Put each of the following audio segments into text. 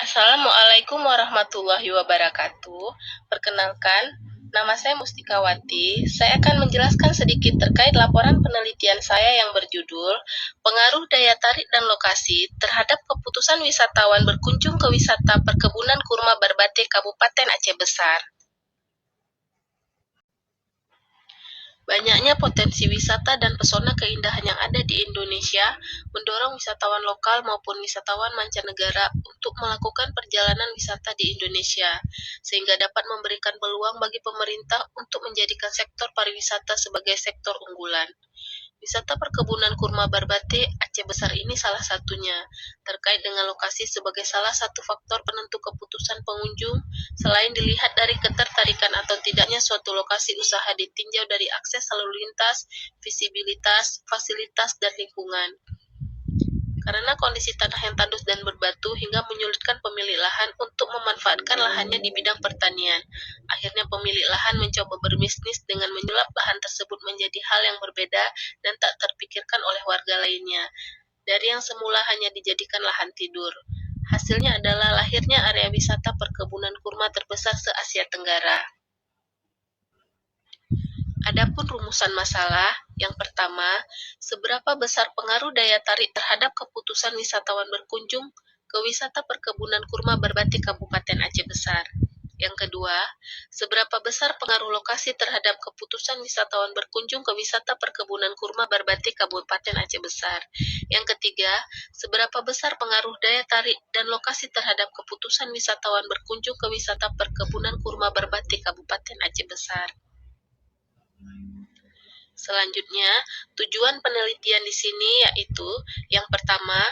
Assalamualaikum warahmatullahi wabarakatuh. Perkenalkan, nama saya Mustikawati. Saya akan menjelaskan sedikit terkait laporan penelitian saya yang berjudul Pengaruh Daya Tarik dan Lokasi terhadap Keputusan Wisatawan Berkunjung ke Wisata Perkebunan Kurma Barbate Kabupaten Aceh Besar. Banyaknya potensi wisata dan pesona keindahan yang ada di Indonesia mendorong wisatawan lokal maupun wisatawan mancanegara untuk melakukan perjalanan wisata di Indonesia, sehingga dapat memberikan peluang bagi pemerintah untuk menjadikan sektor pariwisata sebagai sektor unggulan. Wisata perkebunan kurma Barbate Aceh Besar ini salah satunya, terkait dengan lokasi sebagai salah satu faktor penentu keputusan pengunjung, selain dilihat dari ketertarikan atau tidaknya suatu lokasi usaha ditinjau dari akses lalu lintas, visibilitas, fasilitas, dan lingkungan. Karena kondisi tanah yang tandus dan berbatu hingga menyulitkan pemilik lahan untuk memanfaatkan lahannya di bidang pertanian. Akhirnya pemilik lahan mencoba berbisnis dengan menyulap lahan tersebut menjadi hal yang berbeda dan tak terpikirkan oleh warga lainnya. Dari yang semula hanya dijadikan lahan tidur. Hasilnya adalah lahirnya area wisata perkebunan kurma terbesar se-Asia Tenggara. Adapun rumusan masalah, yang pertama, seberapa besar pengaruh daya tarik terhadap keputusan wisatawan berkunjung ke wisata perkebunan kurma Barbate Kabupaten Aceh Besar. Yang kedua, seberapa besar pengaruh lokasi terhadap keputusan wisatawan berkunjung ke wisata perkebunan kurma Barbate Kabupaten Aceh Besar. Yang ketiga, seberapa besar pengaruh daya tarik dan lokasi terhadap keputusan wisatawan berkunjung ke wisata perkebunan kurma Barbate Kabupaten Aceh Besar. Selanjutnya, tujuan penelitian di sini yaitu yang pertama,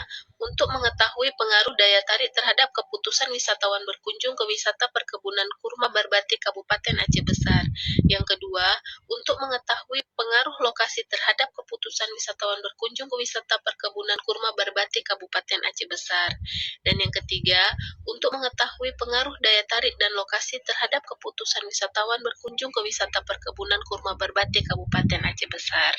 untuk mengetahui pengaruh daya tarik terhadap keputusan wisatawan berkunjung ke wisata perkebunan kurma Barbate Kabupaten Aceh Besar. Yang kedua, untuk mengetahui pengaruh lokasi terhadap keputusan wisatawan berkunjung ke wisata perkebunan kurma Barbate Kabupaten Aceh Besar. Dan yang ketiga, untuk mengetahui pengaruh daya tarik dan lokasi terhadap keputusan wisatawan berkunjung ke wisata perkebunan kurma Barbate Kabupaten Aceh Besar.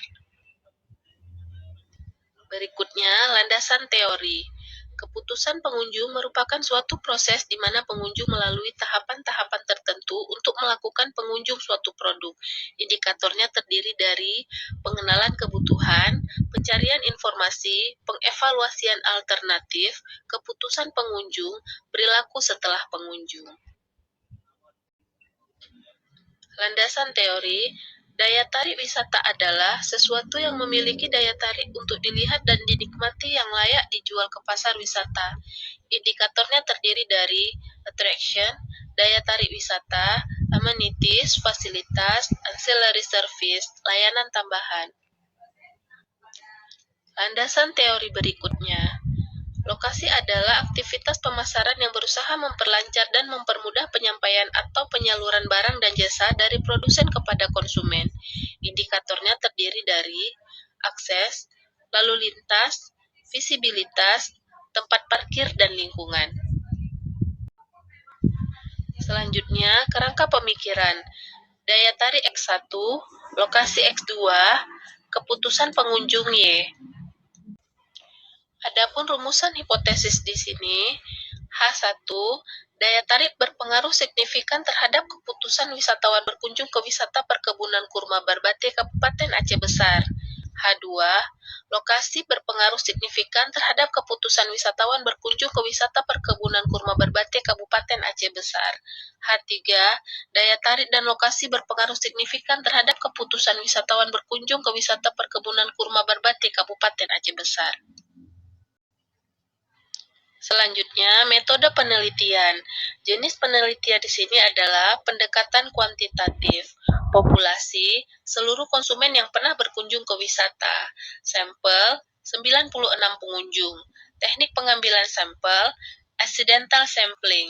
Berikutnya, landasan teori. Keputusan pengunjung merupakan suatu proses di mana pengunjung melalui tahapan-tahapan tertentu untuk melakukan pengunjung suatu produk. Indikatornya terdiri dari pengenalan kebutuhan, pencarian informasi, pengevaluasian alternatif, keputusan pengunjung, perilaku setelah pengunjung. Landasan teori, daya tarik wisata adalah sesuatu yang memiliki daya tarik untuk dilihat dan dinikmati yang layak dijual ke pasar wisata. Indikatornya terdiri dari attraction, daya tarik wisata, amenities, fasilitas, ancillary service, layanan tambahan. Landasan teori berikutnya. Lokasi adalah aktivitas pemasaran yang berusaha memperlancar dan mempermudah penyampaian atau penyaluran barang dan jasa dari produsen kepada konsumen. Indikatornya terdiri dari akses, lalu lintas, visibilitas, tempat parkir, dan lingkungan. Selanjutnya, kerangka pemikiran. Daya tarik X1, lokasi X2, keputusan pengunjung Y. Adapun rumusan hipotesis di sini, H1, daya tarik berpengaruh signifikan terhadap keputusan wisatawan berkunjung ke wisata perkebunan kurma Barbate Kabupaten Aceh Besar. H2, lokasi berpengaruh signifikan terhadap keputusan wisatawan berkunjung ke wisata perkebunan kurma Barbate Kabupaten Aceh Besar. H3, daya tarik dan lokasi berpengaruh signifikan terhadap keputusan wisatawan berkunjung ke wisata perkebunan kurma Barbate Kabupaten Aceh Besar. Selanjutnya, metode penelitian. Jenis penelitian di sini adalah pendekatan kuantitatif, populasi, seluruh konsumen yang pernah berkunjung ke wisata, sampel, 96 pengunjung, teknik pengambilan sampel, accidental sampling,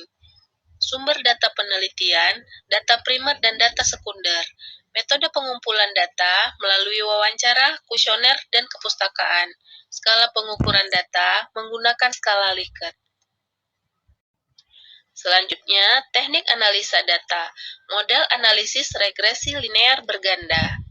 sumber data penelitian, data primer dan data sekunder, metode pengumpulan data melalui wawancara, kuesioner, dan kepustakaan. Skala pengukuran data menggunakan skala Likert. Selanjutnya, teknik analisa data, model analisis regresi linear berganda.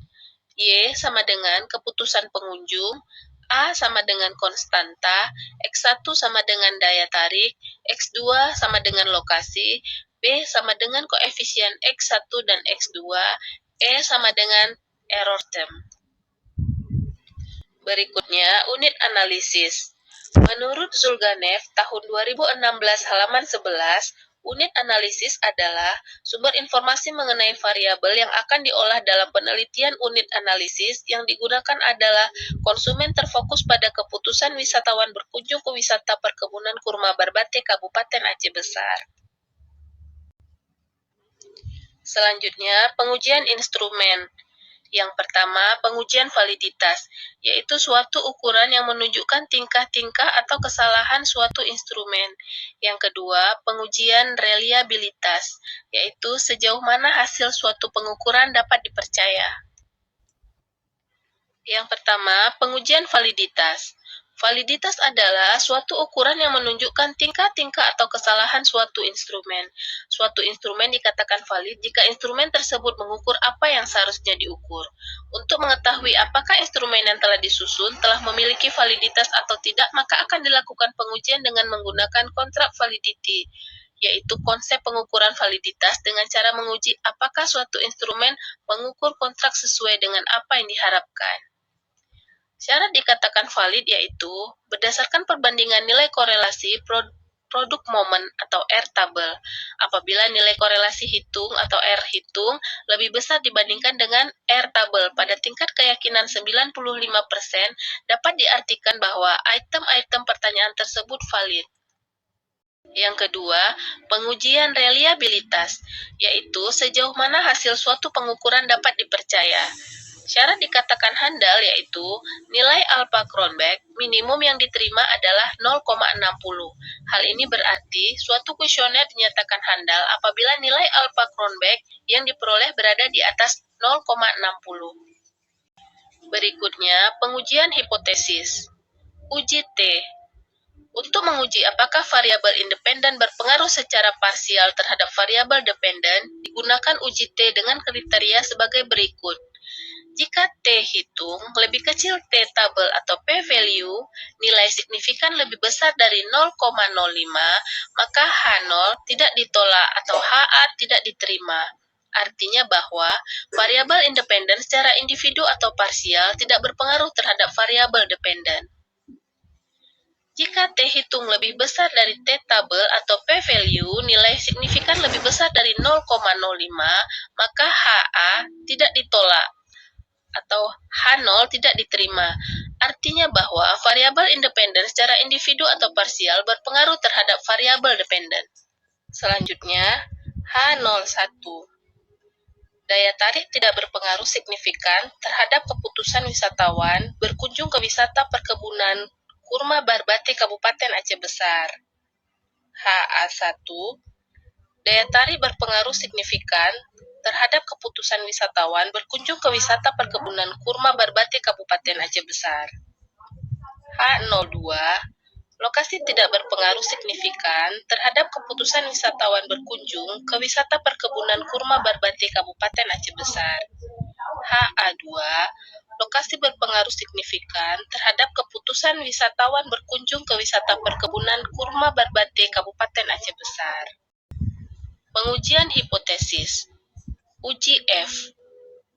Y sama dengan keputusan pengunjung, A sama dengan konstanta, X1 sama dengan daya tarik, X2 sama dengan lokasi, B sama dengan koefisien X1 dan X2, E sama dengan error term. Berikutnya, unit analisis. Menurut Zulganev, tahun 2016 halaman 11, unit analisis adalah sumber informasi mengenai variabel yang akan diolah dalam penelitian. Unit analisis yang digunakan adalah konsumen terfokus pada keputusan wisatawan berkunjung ke wisata perkebunan kurma Barbate, Kabupaten Aceh Besar. Selanjutnya, pengujian instrumen. Yang pertama, pengujian validitas, yaitu suatu ukuran yang menunjukkan tingkah-tingkah atau kesalahan suatu instrumen. Yang kedua, pengujian reliabilitas, yaitu sejauh mana hasil suatu pengukuran dapat dipercaya. Yang pertama, pengujian validitas. Validitas adalah suatu ukuran yang menunjukkan tingkah-tingkah atau kesalahan suatu instrumen. Suatu instrumen dikatakan valid jika instrumen tersebut mengukur apa yang seharusnya diukur. Untuk mengetahui apakah instrumen yang telah disusun telah memiliki validitas atau tidak, maka akan dilakukan pengujian dengan menggunakan kontrak validity, yaitu konsep pengukuran validitas dengan cara menguji apakah suatu instrumen mengukur kontrak sesuai dengan apa yang diharapkan. Syarat dikatakan valid yaitu berdasarkan perbandingan nilai korelasi produk momen atau R tabel. Apabila nilai korelasi hitung atau R hitung lebih besar dibandingkan dengan R tabel pada tingkat keyakinan 95%, dapat diartikan bahwa item-item pertanyaan tersebut valid. Yang kedua, pengujian reliabilitas, yaitu sejauh mana hasil suatu pengukuran dapat dipercaya. Syarat dikatakan handal yaitu nilai alpha Kronberg minimum yang diterima adalah 0,60. Hal ini berarti suatu kuesioner dinyatakan handal apabila nilai alpha Kronberg yang diperoleh berada di atas 0,60. Berikutnya, pengujian hipotesis. Uji T. Untuk menguji apakah variabel independen berpengaruh secara parsial terhadap variabel dependen, digunakan uji T dengan kriteria sebagai berikut. Jika T hitung lebih kecil T tabel atau p-value, nilai signifikan lebih besar dari 0,05, maka H0 tidak ditolak atau HA tidak diterima. Artinya bahwa variabel independen secara individu atau parsial tidak berpengaruh terhadap variabel dependen. Jika T hitung lebih besar dari T tabel atau p-value, nilai signifikan lebih besar dari 0,05, maka HA tidak ditolak atau H0 tidak diterima. Artinya bahwa variabel independen secara individu atau parsial berpengaruh terhadap variabel dependen. Selanjutnya, H01. Daya tarik tidak berpengaruh signifikan terhadap keputusan wisatawan berkunjung ke wisata perkebunan kurma Barbate, Kabupaten Aceh Besar. HA1. Daya tarik berpengaruh signifikan terhadap keputusan wisatawan berkunjung ke wisata perkebunan kurma Barbate, Kabupaten Aceh Besar. H02. Lokasi tidak berpengaruh signifikan terhadap keputusan wisatawan berkunjung ke wisata perkebunan kurma Barbate, Kabupaten Aceh Besar. HA2. Lokasi berpengaruh signifikan terhadap keputusan wisatawan berkunjung ke wisata perkebunan kurma Barbate, Kabupaten Aceh Besar. Pengujian hipotesis. Uji F.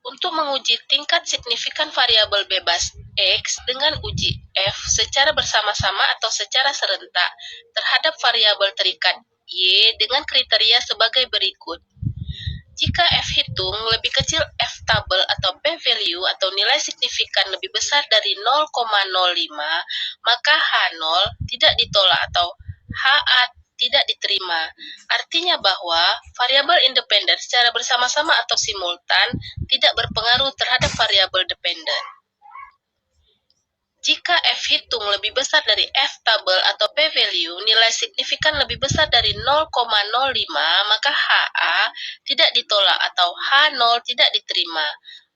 Untuk menguji tingkat signifikan variabel bebas X dengan uji F secara bersama-sama atau secara serentak terhadap variabel terikat Y dengan kriteria sebagai berikut. Jika F hitung lebih kecil F tabel atau p-value atau nilai signifikan lebih besar dari 0,05, maka H0 tidak ditolak atau HA tidak diterima. Artinya bahwa variabel independen secara bersama-sama atau simultan tidak berpengaruh terhadap variabel dependen. Jika F hitung lebih besar dari F tabel atau p-value, nilai signifikan lebih besar dari 0,05, maka HA tidak ditolak atau H0 tidak diterima.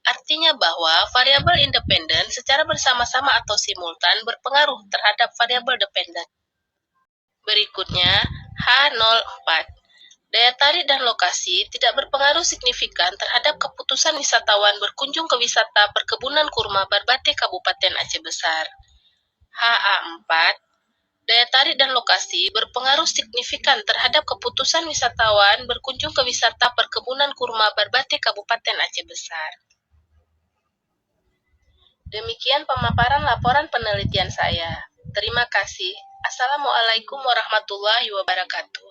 Artinya bahwa variabel independen secara bersama-sama atau simultan berpengaruh terhadap variabel dependen. Berikutnya, H04. Daya tarik dan lokasi tidak berpengaruh signifikan terhadap keputusan wisatawan berkunjung ke wisata perkebunan kurma Barbate, Kabupaten Aceh Besar. HA4. Daya tarik dan lokasi berpengaruh signifikan terhadap keputusan wisatawan berkunjung ke wisata perkebunan kurma Barbate Kabupaten Aceh Besar. Demikian pemaparan laporan penelitian saya. Terima kasih. Assalamualaikum warahmatullahi wabarakatuh.